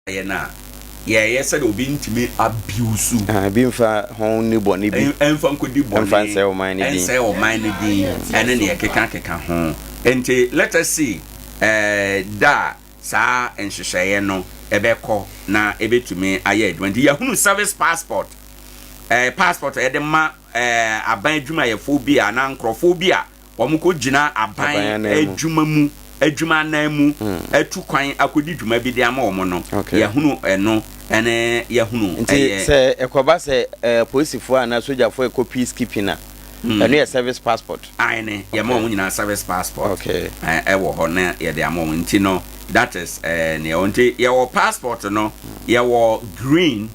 na yes said obi ntimi abuse bi mfa ho ni boni bi emfa nkodi boni emfa say o man ni say o man ni ene ne keka ho enti let us see da sa enhyehyeye no ebekọ na ebetumi aye adwandi yahunu service passport passport e de ma aban adwuma ye phobia na nkrofobia omko gina aban adwuma mu adwuma na mu atu kwan akodi dwuma bi de ama omo no yahunu eno ene yahunu se ekoba se policefoɔ ana sojafoɔ ko peacekeeping na eno ye service passport aine ye ma omo nyina service passport okay wo ho na ye de ama omo nti no that is ne onti ye wo passport no ye wo green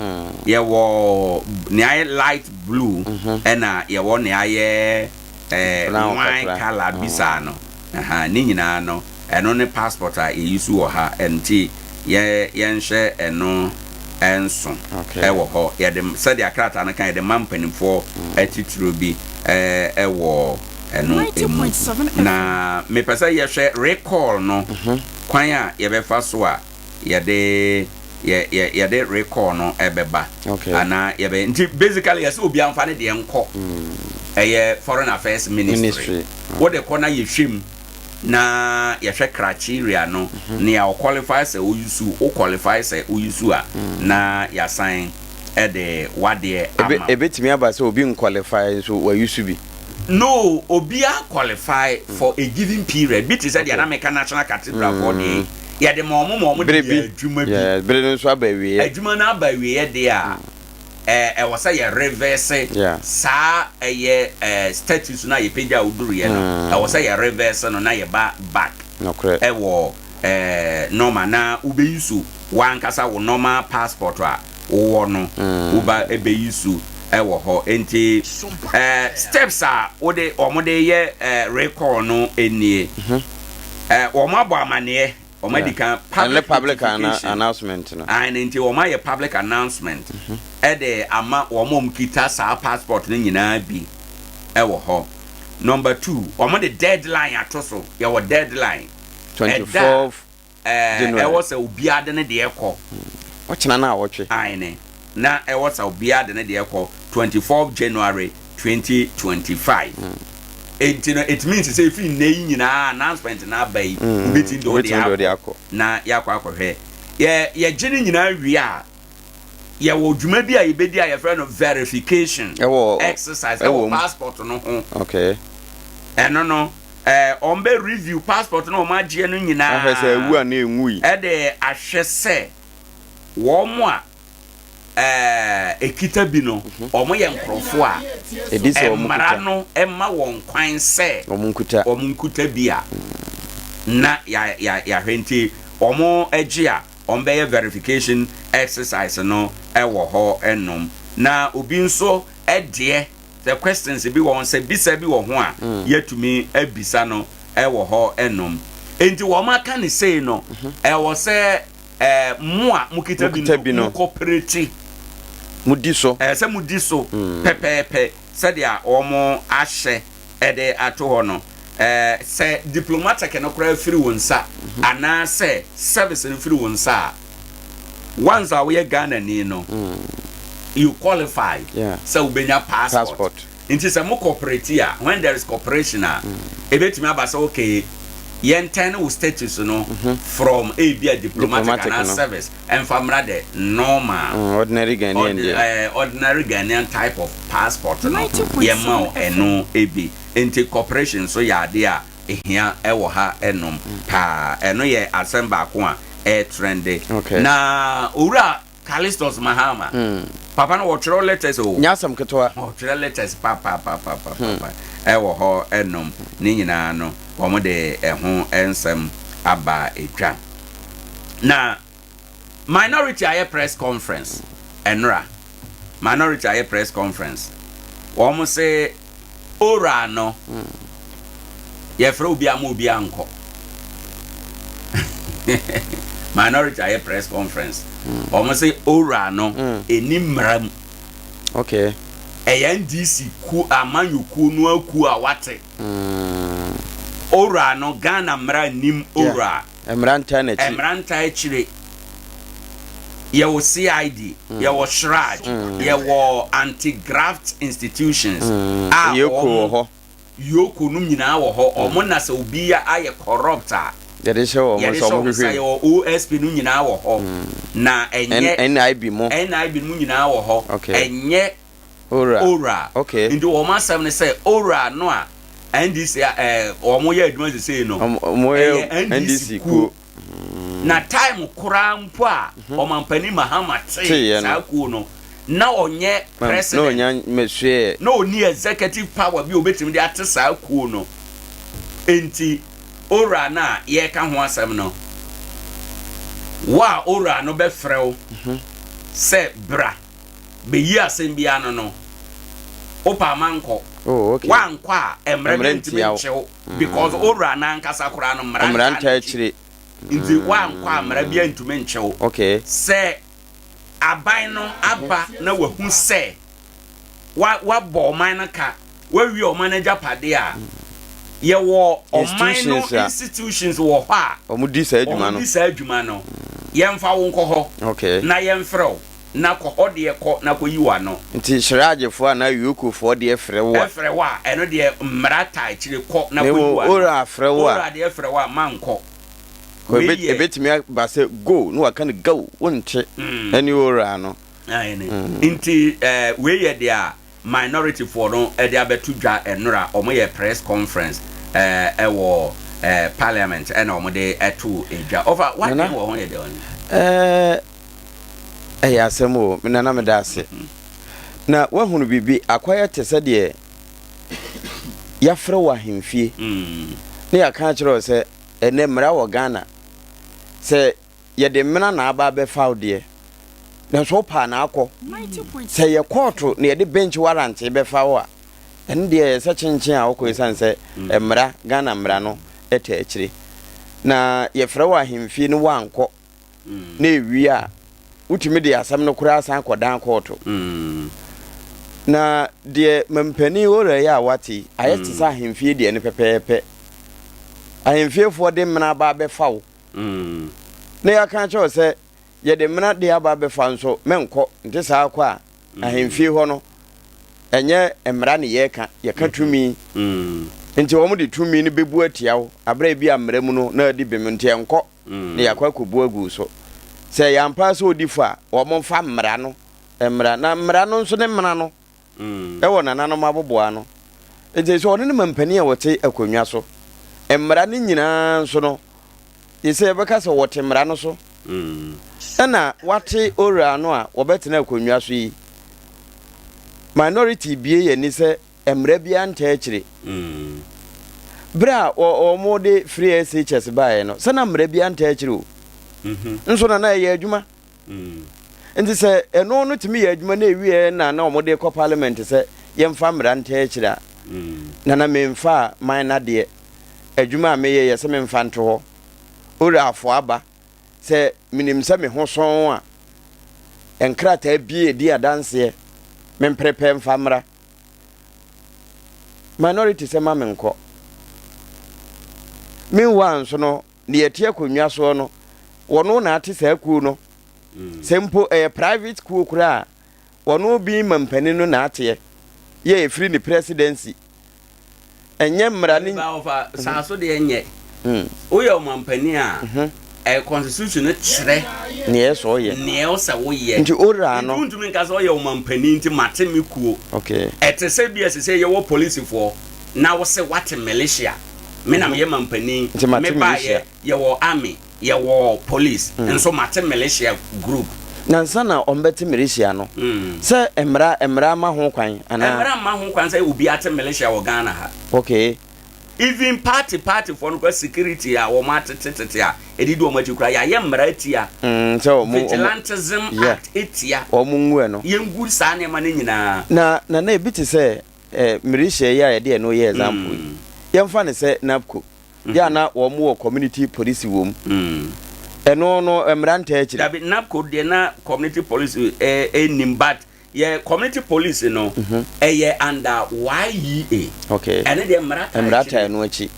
ye wo ne light blue ena ye wo ne aye wine color bisa no ni nyina no eno ne passport a ye use wo ha enti ye nhwe eno enso wo ho ye de said the akrata na kan ye de mampanimfo atituro bi wo eno 90.7 na me pesa ye hwe recall no kwan a ye be fa so a ye de recall no ebeba ana ye be nti basically yes obi amfa ne de enko foreign affairs ministry what the corner ye hwem na ye hwe criteria no ne ya qualify say o use o qualify say o use a na ya sign de wade ama ebetimi aba say obi qualify so wa use bi no obia qualify for a given period bit is the American National Cathedral for the ya de mo de adwuma bi bere no so aba wi adwuma na aba wi ye de a was say reverse sa status na ye pagya uduru ye no was say reverse no na ye back no correct wo normal na ube yusu wan kasa wo normal passport a wo no uba ebe yusu wo ho enti steps a wo de omode ye record no enie omo abo amane omedikan public announcement no and enti omo ye public announcement de ama omom kita sa passport no nyina bi wo ho number 2 omo the deadline atoso ye wo deadline 24th January was a obiade ne de ekọ ochina na awotwe aine na was a obiade ne de ekọ 24th January 2025 it means say if you nyina announcement na bai ubeti do de akọ na yakọ akọhwe ye gene nyina wi a ye wo dwuma bi a ye bedi a ye friend of verification exercise passport no ho okay no ombe review passport no magie no nyina ahese ewu a na enwui de ahwese wo mo a ekita bi no omo ye nkrofo a edise omo mara no emma won kwan se omo nkuta bi a na ya hwenti omo agi a ombe ye verification exercise no wo ho enom na obi nso de the questions bi won say bisa bi wo ho a yetumi abisa no wo ho enom enti wo maka ne sei no wo say mo a mukita bi no cooperate mudiso say mudiso pepepe say dia omo ahye de ato ho no say diplomatic no kra free wonsa ana say service no free wonsa once a we Ghana ni no you qualify so ubenya passport inti se mo cooperate a when there is cooperation a ebetimi abasa okay yenten wo status no from a be a diplomatic and service and famra de normal ordinary Ghanaian type of passport no yema eno ebi inti cooperation so ya de a ehia ewo ha enom pa eno ye assemble ko a trendy na owura Callistus Mahama papa no watch letters o nyasam ketwa watch letters papa ewo ho enom ni nyina no omo de eho ensem aba etwa na minority aye press conference enra minority aye press conference omo say ora no ye fra obi am obi anko minority aye press conference omo say ora no enimram okay ANDC ku amanyuku no aku a wate ora no Ghana mra nim ora emranta na chi emranta chire yɛwɔ CID yɛwɔ shraj yɛwɔ anti-graft institutions a yoko num nyinaa wɔ hɔ ɔmo na sɛ obi ya ayɛ corrupt a yɛde hyɛ wɔ mo so mo hwehwɛ yɛwɔ OSP num nyinaa wɔ hɔ na ɛnyɛ NIB mo num nyinaa wɔ hɔ ɛnyɛ ora okay nti wɔn asɛm ne sɛ ora no a NDC ɔmo yɛ adwuma sɛ no mo yɛ NDC ku na time kura mpo a ɔmampani Mahama saa ku no na onye president no nya mesue no oni executive power bi obetimi de ate saa ku no enti ora na ye ka ho asɛm no wa ora no be frɛw se bra be yi asɛm bia no opa manko okay wa nkɔ a emre ntimi nchew because ora na nkasa kura no mra nta akire nti wa nkɔ a mra bia ntumi nchew okay se aban no aba na wahu sɛ wa bɔ ɔman no ka wa wi ɔman no japade a yɛwɔ ɔman no institutions wɔ hɔ a ɔmo di saa adwuma no yɛmfa wo nkɔ hɔ okay na yɛmfrɛw na kɔ hɔ deɛ kɔ na kɔ yi wa no nti hyeragyefoɔ na yokofoɔ deɛ frɛ wo a ɛno deɛ mmara ta akyire kɔ na kɔ yi wa no ora frɛ wo ora deɛ frɛ wo a mankɔ ebetimi ba sɛ go no aka no go wonte ani ora no nti we yɛ de a minority for no e de abetu dwa enora omo yɛ press conference ɛwɔ parliament ɛna omo de ɛto edwa over what thing wo ho yɛ de on ɛyɛ asɛm o me nana me da ase na wahunu bibi akwaya te sɛ de yafrɛ wa hemfie ne yaka kyerɛ sɛ ene mmara wɔ Ghana sɛ yɛde mmena na aba bɛfaw de na so pa na akɔ sɛ yɛ court na yɛde bench warrant bɛfaw a ɛne de yɛ sɛ kyenkyen a wokɔ isan sɛ mmara Ghana mmara no ɛta akyire na yɛfrɛ wa hemfie no wankɔ na ewi a utimi de asɛm no kura san kɔdan court na de mampani ora ya wati ayɛ te sɛ hemfie de ne pɛpɛɛpɛ ahemfiefo de mmena ba bɛfaw na yɛka kyerɛ sɛ yɛde mmena de aba bɛfa nso menkɔ nte saa kɔ a ahemfie hɔ no ɛnyɛ mmera ne yɛka tumi nti wɔn de tumi ne bebu atiawo abra bi amra mu no na adi bem nte nkɔ ne yakɔ akɔbu agu so sɛ yampa sɛ odi fa wɔn fa mmera no mmera na mmera no nso ne mmena no ɛwɔ nananom aboboa no nti sɛ ɔne ne mampani a wɔte akonnwa so mmera ne nyinaa nso no yɛsɛ yɛbɛka sɛ wɔte mmera no so ɛna wate ora no a wɔbɛtena akonnwa so yi minority bie yɛ ni sɛ mmera bia nta akyire bra ɔmo de free SHS bae no sɛ na mmera bia nta akyire o nso na yɛ adwuma nti sɛ ɛno no tumi yɛ adwuma na ewie na ɔmo de kɔ parliament sɛ yɛmfa mmera nta akyire a na memfa man na deɛ adwuma a meyɛ yɛ sɛ memfa nto hɔ ora afo aba sɛ minim sɛ me ho son a enkrata bie di adanse memprepɛ mfa mmra minority sɛ ma menkɔ meanwhile nso no ne yɛte akonnwa so no wɔno na ate saa kuo no sɛ mpo private kuo kura wɔno bi mampani no na ate yɛ free the presidency enye mmara ni ba sa so de enye o ye omampani a constitution kyerɛ ne yeso ye ne o sa wo ye nti ora no ntumi nka so ye omampani nti mate mekuo okay etese bi asese ye wo police for na wo se what militia me na ye mampani me ba ye wo army ye wo police nso mate militia group nansa na ombete militia no se emra ma ho kwan ana emra ma ho kwan se obi ate militia wo Ghana ha okay even party for no security a wo matetete a edido o machi kura ya ye mmara tia so vigilantism act etia o mu nwu no ye ngu sa ne ma ne nyina na ebiti se militia ya ye de no ye example ye mfa ne se napco ya na wo mu community police wo eno no emranta akire dabi napco de na community police nimbat ye community police no ye under YEA okay ene de emrata no achi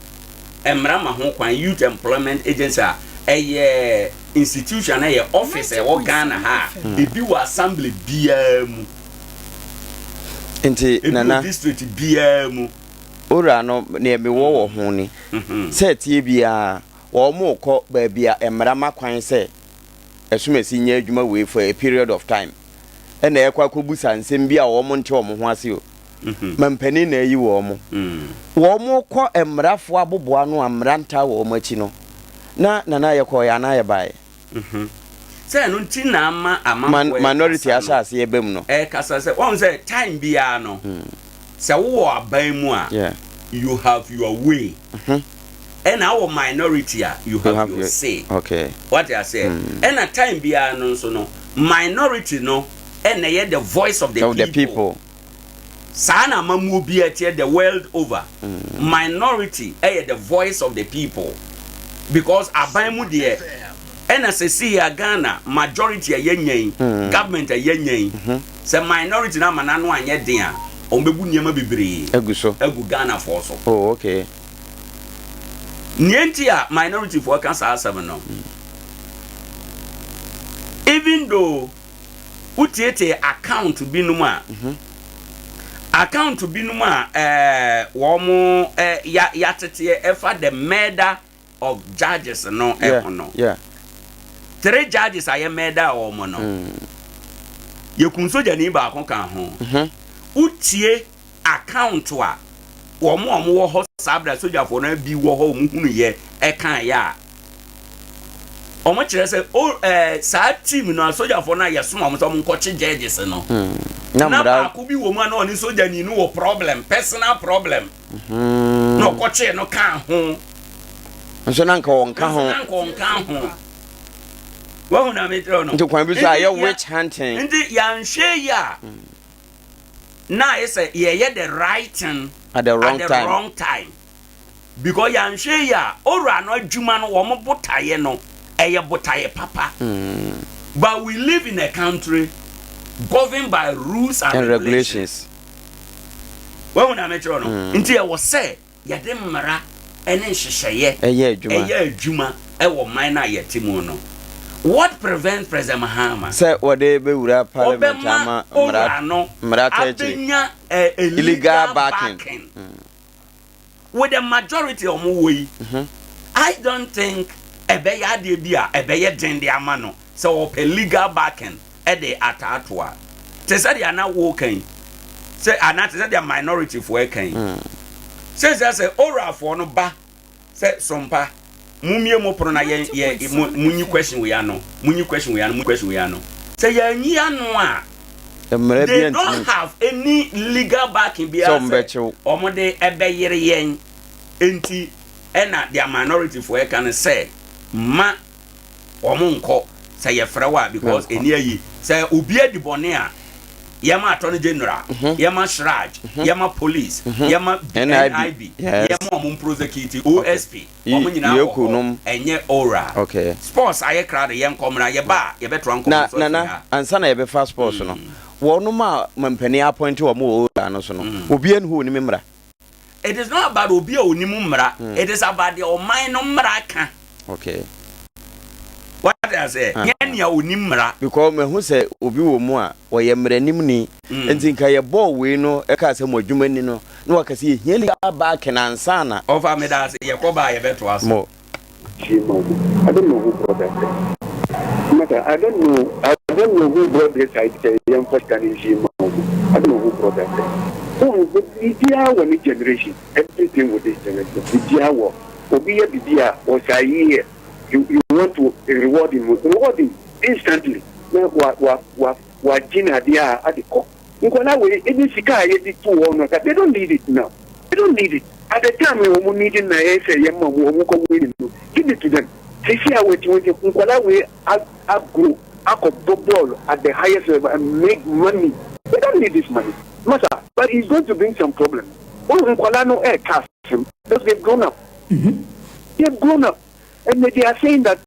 emra ma ho kwan youth employment agency a a institution a office a Ghana ha ebi wa assembly biya mu nti nana district biya mu ora no ne me wo ho ni set ye bia wo mo kọ ba bia emra makwan se esumesi nya adwuma we for a period of time ena ekwa kobusa nsem bia wo mo nte wo ho ase o mampani na yi wo mo kọ emrafo aboboa no amranta wo mo achi no na nana ye kọ ya na ye bae say no nti na ama minority asase ye bem no kasa say won say time bia no say wo aban mu a you have your way and our minority you have your say. Okay. What I say and a time bia no so no minority no and they the voice of the people. Sana mamu bia the world over. Minority the voice of the people. Because aban mu de and as see Ghana majority government say minority na manano anye den a ombebu niam bebre egu Ghana for so. Oh, okay. Nientia minority for cancer 7 no. Even though utiete account binuma account binuma womo yatete efa the murder of judges no no. Yeah. 3 judges are murder or no. Yekun soja ni ba kon kan ho. Utie account wa womo wo ho sabra soja for na bi wo ho muhunu ye kan ya omo kire se sa team no soja for na yesoma mo so mo nkoche judges no na ba ku bi wo mu na oni soja ni no problem personal problem no koche no kan ho nso na nka won ka ho wa hu na metro no nti kwan bi so aye witch hunting nti ya nhwe ya na ese ye the right thing at the wrong time because ya nhwe ya ora no adwuma no wo mo botaye no eye botaye papa but we live in a country governed by rules and regulations wa una metro no nti e wo se ye de mmara ene nhyehyeye eye adwuma e wo man na ye timu no. What prevents President Mahama? Say what they be wura parliament ama illegal backing. With the majority of way, I don't think ebe ya de bia ebe ye den de amano. So illegal backing e de atatwa. Te say they are not working. Say anat say they are minority for working. Say ora for no ba. Say sompa mumie mo pro na ye munyi question we ano say ya nyi ano a they don't have any legal backing bia omo de ebe yere yen enti na their minority for e can say ma omo nko say ye frewa because eni ayi say obi adibone a yama attorney general yama shraj yama police yama NIB yama omum prosecute OSP omo nyina enye ora okay sports aye crowd yen komra ye ba ye betro anko na ansa na ye be fast sports no wono ma mampani appoint wo mo ora no so no obi en hu ni memra. It is not about obi oni mumra it is about the oman no mra ka. Okay. What I say? Yenya onimra because me hu say obi wo mu a woye mranim ni enti nka ye ball we no e ka say mo adwuma ni no na waka say ye legal back na ansana over me that say ye ko ba ye beto aso mo I don't know who brought that. Matter, I don't know who brought this idea. Young first can I don't know who brought that. Oh, but the one generation, everything with this generation. The Jawa, Obia Bidia, or Saye. You want to reward him instantly. Now, what Gina Adea at the core. Nkwana any sika ye di 2 they don't need it now. They don't need it. At the time we need it na say yemma wo ko win. Give it to them. Say see how we nkwana we grow ball at the highest level and make money. They don't need this money. Master, but it's going to bring some problem. Oh, nkwana no air cast him. Because they've grown up. They've grown up. And they are saying that